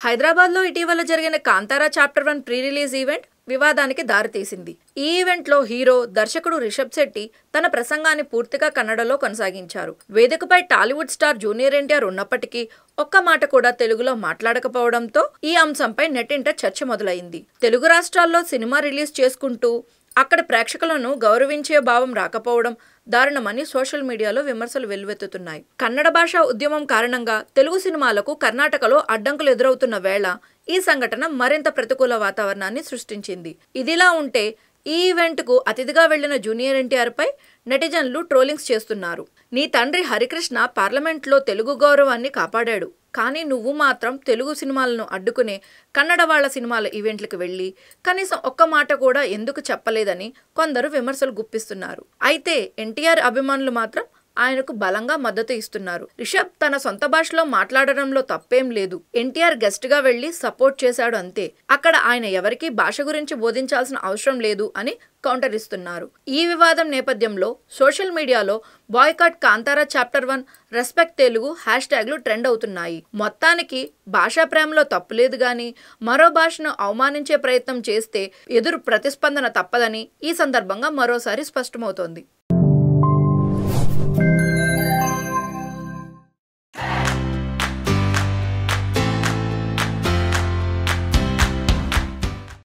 హైదరాబాద్లో ఇటీవల జరిగిన Kantara chapter 1 pre release event వివాదానికి దారితీసింది. ఈ ఈవెంట్లో హీరో, దర్శకుడు రిషబ్ శెట్టి తన ప్రసంగాన్ని పూర్తిగా కన్నడలో కొనసాగించారు. వేదికపై టాలీవుడ్ స్టార్ జూనియర్ ఎన్టీఆర్ ఉన్నప్పటికీ ఒక్క మాట కూడా తెలుగులో మాట్లాడకపోవడంతో ఈ అంశంపై నెట్టింట చర్చ మొదలైంది. తెలుగు రాష్ట్రాల్లో సినిమా రిలీజ్ చేసుకుంటూ అక్కడ ప్రేక్షకులను గౌరవించే భావం రాకపోవడం దారుణమని సోషల్ మీడియాలో విమర్శలు వెల్లువెత్తుతున్నాయి. కన్నడ భాషా ఉద్యమం కారణంగా తెలుగు సినిమాలకు కర్ణాటకలో అడ్డంకులు ఎదురవుతున్న వేళ ఈ సంఘటన మరింత ప్రతికూల వాతావరణాన్ని సృష్టించింది. ఇదిలా ఉంటే ఈ ఈవెంట్కు అతిథిగా వెళ్లిన జూనియర్ ఎన్టీఆర్ పై నెటిజన్లు ట్రోలింగ్స్ చేస్తున్నారు. నీ తండ్రి హరికృష్ణ పార్లమెంట్లో తెలుగు గౌరవాన్ని కాపాడాడు, కానీ నువ్వు మాత్రం తెలుగు సినిమాలను అడ్డుకునే కన్నడ వాళ్ల సినిమాల ఈవెంట్లకు వెళ్లి కనీసం ఒక్క మాట కూడా ఎందుకు చెప్పలేదని కొందరు విమర్శలు గుప్పిస్తున్నారు. అయితే ఎన్టీఆర్ అభిమానులు మాత్రం ఆయనకు బలంగా మద్దతు ఇస్తున్నారు. రిషబ్ తన సొంత భాషలో మాట్లాడడంలో తప్పేం లేదు, ఎన్టీఆర్ గెస్ట్ గా వెళ్లి సపోర్ట్ చేశాడు అంతే, అక్కడ ఆయన ఎవరికీ భాష గురించి బోధించాల్సిన అవసరం లేదు అని కౌంటర్ ఇస్తున్నారు. ఈ వివాదం నేపథ్యంలో సోషల్ మీడియాలో boycott Kantara chapter 1 respect Telugu హ్యాష్ట్యాగ్లు ట్రెండ్ అవుతున్నాయి. మొత్తానికి భాషా ప్రేమలో తప్పులేదు గాని మరో భాషను అవమానించే ప్రయత్నం చేస్తే ఎదురు ప్రతిస్పందన తప్పదని ఈ సందర్భంగా మరోసారి స్పష్టమవుతోంది.